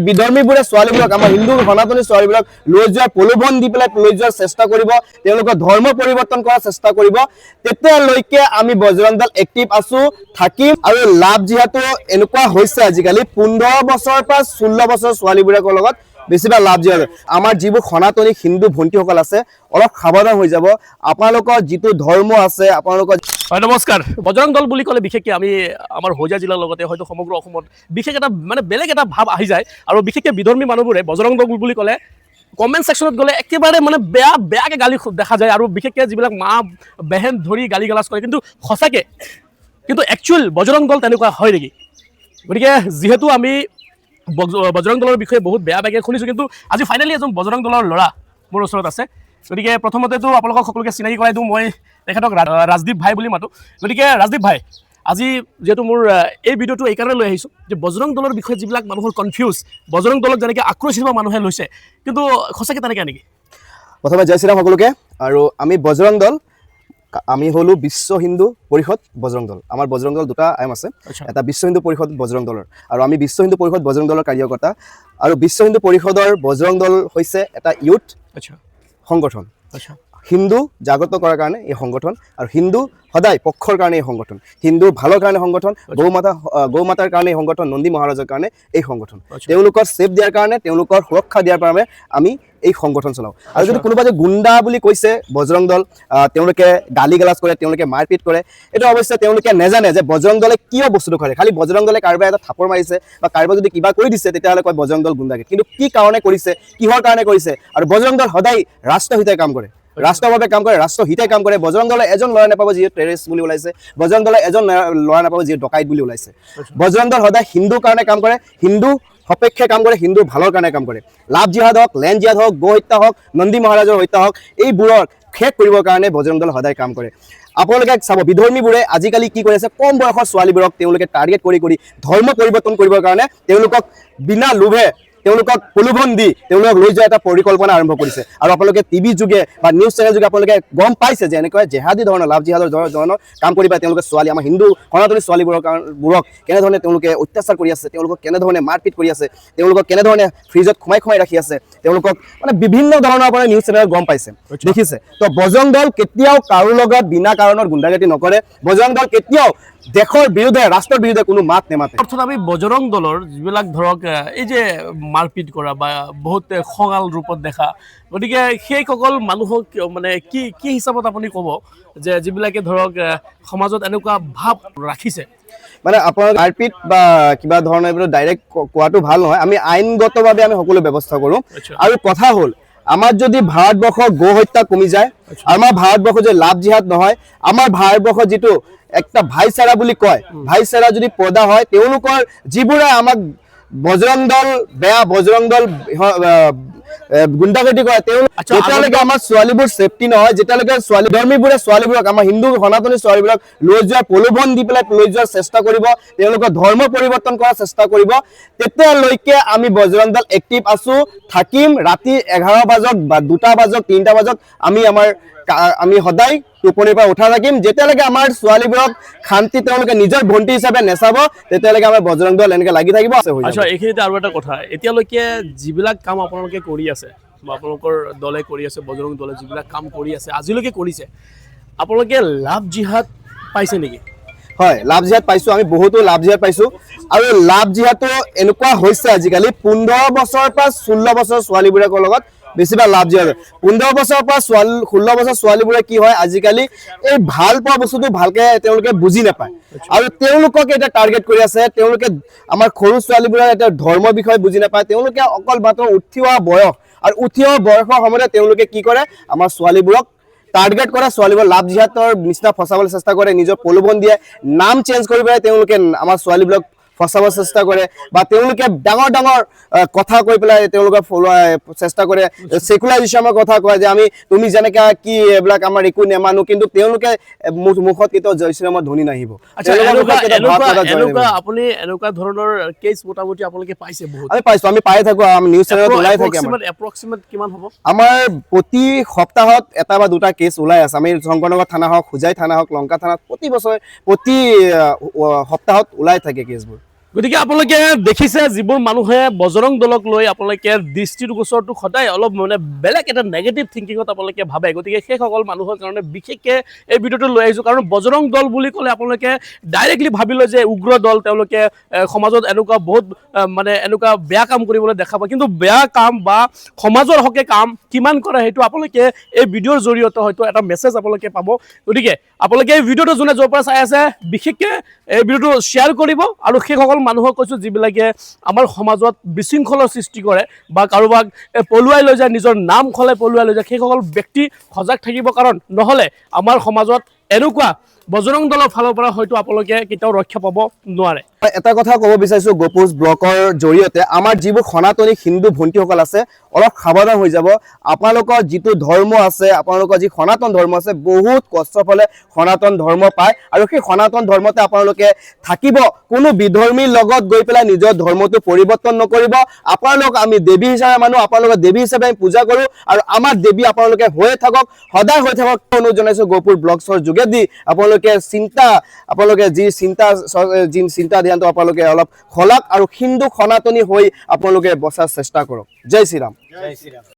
বিধৰ্মীবোৰে ছোৱালীবোৰক আমাৰ হিন্দু সনাতনী ছোৱালীবোৰক লৈ যোৱাৰ প্ৰলোভন দি পেলাই লৈ যোৱাৰ চেষ্টা কৰিব, তেওঁলোকৰ ধৰ্ম পৰিৱৰ্তন কৰাৰ চেষ্টা কৰিব, তেতিয়ালৈকে আমি বজৰং দল এক্টিভ আছো, থাকিম। আৰু লাভ যিহেতু এনেকুৱা হৈছে আজিকালি 15 বছৰৰ পৰা 16 বছৰ ছোৱালীবোৰৰ লগত বেছিভাগ লাভ জিহাদ। আমাৰ যিবোৰ সনাতনী হিন্দু ভণ্টিসকল আছে অলপ সাৱধান হৈ যাব। আপোনালোকৰ যিটো ধৰ্ম আছে আপোনালোকৰ নমস্কাৰ। বজৰং দল বুলি ক'লে বিশেষকৈ আমি আমাৰ হোজাই জিলাৰ লগতে হয়তো সমগ্ৰ অসমত বিশেষ এটা মানে বেলেগ এটা ভাৱ আহি যায়। আৰু বিশেষকৈ বিধৰ্মী মানুহবোৰে বজৰং দল বুলি ক'লে কমেণ্ট ছেকশ্যনত গ'লে একেবাৰে মানে বেয়াকৈ গালি দেখা যায়, আৰু বিশেষকৈ যিবিলাক মা বেহেন ধৰি গালি গালাজ কৰে। কিন্তু একচুৱেল বজৰং দল তেনেকুৱা হয় নেকি? গতিকে যিহেতু আমি বজৰং দলৰ বিষয়ে বহুত বেয়াকৈ শুনিছোঁ, কিন্তু আজি ফাইনেলি এজন বজৰং দলৰ ল'ৰা মোৰ ওচৰত আছে। গতিকে প্ৰথমতেতো আপোনালোকক সকলোকে চিনাকি কৰাই দিওঁ, মই তেখেতক ৰাজদীপ ভাই বুলি মাতোঁ। গতিকে ৰাজদীপ ভাই, আজি যিহেতু মোৰ এই ভিডিঅ'টো এইকাৰণে লৈ আহিছোঁ যে বজৰং দলৰ বিষয়ে যিবিলাক মানুহৰ কনফিউজ, বজৰং দলক যেনেকৈ আক্ৰোশ হোৱা মানুহে লৈছে, কিন্তু সঁচাকৈ তেনেকৈ নেকি? প্ৰথমে জয় শ্ৰীৰাম সকলোকে। আৰু আমি বজৰং দল, আমি হলো বিশ্ব হিন্দু পৰিষদ বজৰং দল। আমাৰ বজৰং দল দুটা আইম আছে, এটা বিশ্ব হিন্দু পৰিষদ বজৰং দলৰ, আৰু আমি বিশ্ব হিন্দু পৰিষদ বজৰং দলৰ কাৰ্যকৰ্তা। আৰু বিশ্ব হিন্দু পৰিষদৰ বজৰং দল হৈছে এটা ইউথ সংগঠন, হিন্দু জাগ্ৰত কৰাৰ কাৰণে এই সংগঠন, আৰু হিন্দু সদায় পক্ষৰ কাৰণে এই সংগঠন, হিন্দুৰ ভালৰ কাৰণে সংগঠন, গৌমাতাৰ কাৰণে এই সংগঠন, নন্দী মহাৰাজৰ কাৰণে এই সংগঠন, তেওঁলোকৰ ছেফ দিয়াৰ কাৰণে, তেওঁলোকৰ সুৰক্ষা দিয়াৰ বাবে আমি এই সংগঠন চলাওঁ। আৰু যদি কোনোবা যে গুণ্ডা বুলি কৈছে বজৰং দল, তেওঁলোকে গালি গালাজ কৰে, তেওঁলোকে মাৰপিট কৰে, এইটো অৱশ্যে তেওঁলোকে নাজানে যে বজৰং দলে কিয় বস্তুটো কৰে। খালি বজৰং দলে কাৰোবাৰ এটা থাপৰ মাৰিছে বা কাৰোবাৰ যদি কিবা কৰি দিছে তেতিয়াহ'লে কয় বজৰং দল গুণ্ডাগিৰি। কিন্তু কি কাৰণে কৰিছে, কিহৰ কাৰণে কৰিছে? আৰু বজৰং দল সদায় ৰাষ্ট্ৰহিতে কাম কৰে, ৰাষ্ট্ৰৰ বাবে কাম কৰে, ৰাষ্ট্ৰ হিতে কাম কৰে। বজৰং দলে এজন ল'ৰা নাপাব যিয়ে টেৰৰিষ্ট বুলি ওলাইছে, বজৰং দলে এজন ল'ৰা নাপাব যিয়ে ডকাইত বুলি ওলাইছে। বজৰং দল সদায় হিন্দুৰ কাৰণে কাম কৰে, হিন্দু সপক্ষে কাম কৰে, হিন্দুৰ ভালৰ কাৰণে কাম কৰে। লাভ জিহাদ হওক, লেণ্ড জিহাদ হওক, গো হত্যা হওক, নন্দী মহাৰাজৰ হত্যা হওক, এইবোৰৰ শেষ কৰিবৰ কাৰণে বজৰং দল সদায় কাম কৰে। আপোনালোকে চাব, বিধৰ্মীবোৰে আজিকালি কি কৰি আছে, কম বয়সৰ ছোৱালীবোৰক তেওঁলোকে টাৰ্গেট কৰি ধৰ্ম পৰিৱৰ্তন কৰিবৰ কাৰণে তেওঁলোকক বিনা লোভে তেওঁলোকক প্ৰলোভন দি তেওঁলোকক লৈ যোৱা এটা পৰিকল্পনা আৰম্ভ কৰিছে। আৰু আপোনালোকে টিভি যোগে বা নিউজ চেনেল যোগে আপোনালোকে গম পাইছে যে এনেকুৱা জেহাদী ধৰণৰ, লাভ জিহাদৰ ধৰণৰ কাম কৰি পাই তেওঁলোকে ছোৱালী, আমাৰ হিন্দু সনাতনী ছোৱালীবোৰক কেনেধৰণে তেওঁলোকে অত্যাচাৰ কৰি আছে, তেওঁলোকক কেনেধৰণে মাৰপিট কৰি আছে, তেওঁলোকক কেনেধৰণে ফ্ৰিজত সোমাই ৰাখি আছে, তেওঁলোকক মানে বিভিন্ন ধৰণৰ আপোনাৰ নিউজ চেনেলত গম পাইছে, দেখিছে। তো বজৰং দল কেতিয়াও কাৰো লগত বিনা কাৰণত গুণ্ডাগিৰি নকৰে। বজৰং দল কেতিয়াও দেশৰ বিৰুদ্ধে, ৰাষ্ট্ৰৰ বিৰুদ্ধে কোনো মাত নেমাতে। অৰ্থাৎ আমি বজৰং দলৰ যিবিলাক ধৰক এই যে মাৰপিট কৰা বা বহুত খঙাল ৰূপত দেখা, গতিকে সেইসকল মানুহক মানে কি হিচাপত আপুনি ক'ব যে যিবিলাকে ধৰক সমাজত এনেকুৱা ভাৱ ৰাখিছে? মানে আপোনাৰ মাৰপিট বা কিবা ধৰণৰ এইবোৰ ডাইৰেক্ট কোৱাটো ভাল নহয়। আমি আইনগতভাৱে আমি সকলো ব্যৱস্থা কৰোঁ। আৰু কথা হ'ল, আমাৰ যদি ভাৰতবৰ্ষৰ গো হত্যা কমি যায়, আমাৰ ভাৰতবৰ্ষ যদি লাভ জিহাদ নহয়, আমাৰ ভাৰতবৰ্ষৰ যিটো একটা ভাইচাৰা বুলি কয়, ভাইচাৰা যদি পদা হয়, তেওঁলোকৰ যিবোৰে আমাক বজৰং দল বেয়া, বজৰং দল গুণ্ডাগিৰি কৰে, যেতিয়ালৈকে আমাৰ ছোৱালীবোৰ ছেফটি নহয়, যেতিয়ালৈকে ধৰ্মীবোৰে ছোৱালীবোৰক, আমাৰ হিন্দু সনাতনী ছোৱালীবোৰক লৈ যোৱাৰ প্ৰলোভন দি পেলাই লৈ যোৱাৰ চেষ্টা কৰিব, তেওঁলোকৰ ধৰ্ম পৰিৱৰ্তন কৰাৰ চেষ্টা কৰিব, তেতিয়ালৈকে আমি বজৰং দল এক্টিভ আছো, থাকিম। ৰাতি 11 বাজক বা 2টা বাজক 3টা বাজক আমি সদায় টোপনিৰ পৰা উঠা থাকিম। যেতিয়ালৈকে আমাৰ ছোৱালীবোৰক শান্তি তেওঁলোকে নিজৰ ভণ্টি হিচাপে নেচাব, তেতিয়ালৈকে আমাৰ বজৰং দল এনেকৈ লাগি থাকিব। আচ্ছা, এইখিনিতে আৰু এটা কথা, এতিয়ালৈকে যিবিলাক কাম আপোনালোকে কৰি আছে বা আপোনালোকৰ দলে কৰি আছে, বজৰং দলে যিবিলাক কাম কৰি আছে, আজিলৈকে কৰিছে, আপোনালোকে লাভ জিহাদ পাইছে নেকি? হয়, লাভ জিহাদ পাইছোঁ, আমি বহুতো লাভ জিহাদ পাইছোঁ। আৰু লাভ জিহাদটো এনেকুৱা হৈছে আজিকালি 15 বছৰৰ পৰা 16 বছৰ ছোৱালীবোৰৰ লগত বেছিভাগ লাভ জিহাদ। 15 বছৰৰ পৰা 16 বছৰ ছোৱালীবোৰে কি হয়, আজিকালি এই ভাল পোৱা বস্তুটো ভালকে তেওঁলোকে বুজি নাপায়, আৰু তেওঁলোকক এতিয়া টাৰ্গেট কৰি আছে। তেওঁলোকে আমাৰ সৰু ছোৱালীবোৰে এতিয়া ধৰ্মৰ বিষয়ে বুজি নাপায়, তেওঁলোকে অকল মাত্ৰ উঠি অহা বয়স, আৰু উঠি অহা বয়সৰ সময়তে তেওঁলোকে কি কৰে, আমাৰ ছোৱালীবোৰক টাৰ্গেট কৰে, ছোৱালীবোৰ লাভ জিহাদৰ নিচিনা ফচাবলৈ চেষ্টা কৰে, নিজৰ প্ৰলোভন দিয়ে, নাম চেঞ্জ কৰি পেলাই তেওঁলোকে আমাৰ ছোৱালীবোৰক ফচাব চেষ্টা কৰে, বা তেওঁলোকে ডাঙৰ ডাঙৰ কথা কৈ পেলাই তেওঁলোকক চেষ্টা কৰে, সেকুলাৰিজমৰ কথা কয় যে তুমি যেনেকা কি এইবিলাক আমাৰ একো নেমানো, কিন্তু তেওঁলোকে মুখত কেতিয়াও জয় শ্ৰীৰামৰ ধ্বনি নাহিব। আপুনি এনেকুৱা ধৰণৰ কেছ মোটামুটি আপোনালোকে পাইছে? বহুত আমি পাইছোঁ, আমি পাই থাকোঁ, নিউজ চেনেলত ওলাই থাকে। এপ্ৰক্সিমেট কিমান হ'ব? আমাৰ প্ৰতি সপ্তাহত 1 বা 2টা কেছ ওলাই আছে। আমি শংকৰনগৰ থানা হওক, হোজাই থানা হওক, লংকা থানাত প্ৰতি বছৰে প্ৰতি সপ্তাহত ওলাই থাকে কেছবোৰ। গতিকে আপোনালোকে দেখিছে যিবোৰ মানুহে বজৰং দলক লৈ আপোনালোকে দৃষ্টিগোচৰটো সদায় অলপ মানে বেলেগ এটা নেগেটিভ থিংকিঙত আপোনালোকে ভাবে, গতিকে সেইসকল মানুহৰ কাৰণে বিশেষকৈ এই ভিডিঅ'টো লৈ আহিছোঁ। কাৰণ বজৰং দল বুলি ক'লে আপোনালোকে ডাইৰেক্টলি ভাবি লয় যে উগ্ৰ দল, তেওঁলোকে সমাজত এনেকুৱা বহুত মানে এনেকুৱা বেয়া কাম কৰিবলৈ দেখা পায়, কিন্তু বেয়া কাম বা সমাজৰ হকে কাম কিমান কৰে সেইটো আপোনালোকে এই ভিডিঅ'ৰ জৰিয়তে হয়তো এটা মেছেজ আপোনালোকে পাব। গতিকে আপোনালোকে এই ভিডিঅ'টো যোনে য'ৰ পৰা চাই আছে বিশেষকৈ এই ভিডিঅ'টো শ্বেয়াৰ কৰিব, আৰু সেইসকল মানুহক কৈছোঁ যিবিলাকে আমাৰ সমাজত বিশৃংখলৰ সৃষ্টি কৰে বা কাৰোবাক পলুৱাই লৈ যায়, নিজৰ নাম খলাই পলুৱাই লৈ যায়, সেইসকল ব্যক্তি সজাগ থাকিব। কাৰণ নহ'লে আমাৰ সমাজত এনেকুৱা বজৰং দলৰ ফালৰ পৰা হয়তো আপোনালোকে কেতিয়াও ৰক্ষা পাব নোৱাৰে। এটা কথা ক'ব বিচাৰিছোঁ গপুজ ব্লকৰ জৰিয়তে, আমাৰ যিবোৰ সনাতনী হিন্দু ভণ্টিসকল আছে অলপ সাৱধান হৈ যাব। আপোনালোকৰ যিটো ধৰ্ম আছে, আপোনালোকৰ যি সনাতন ধৰ্ম আছে, বহুত কষ্টৰ ফলে সনাতন ধৰ্ম পায়, আৰু সেই সনাতন ধৰ্মতে আপোনালোকে থাকিব। কোনো বিধৰ্মীৰ লগত গৈ পেলাই নিজৰ ধৰ্মটো পৰিৱৰ্তন নকৰিব। আপোনালোক আমি দেৱী হিচাপে মানুহ, আপোনালোকৰ দেৱী হিচাপে আমি পূজা কৰোঁ, আৰু আমাৰ দেৱী আপোনালোকে হৈয়ে থাকক, সদায় হৈ থাকক। অনুৰোধ জনাইছোঁ গপুৰ ব্লগছৰ যোগেদি আপোনালোকে যি চিন্তা ধ্যানটো আপোনালোকে অলপ খোলাক, আৰু হিন্দু সনাতনী হৈ আপোনালোকে বচাৰ চেষ্টা কৰক। জয় শ্ৰীৰাম।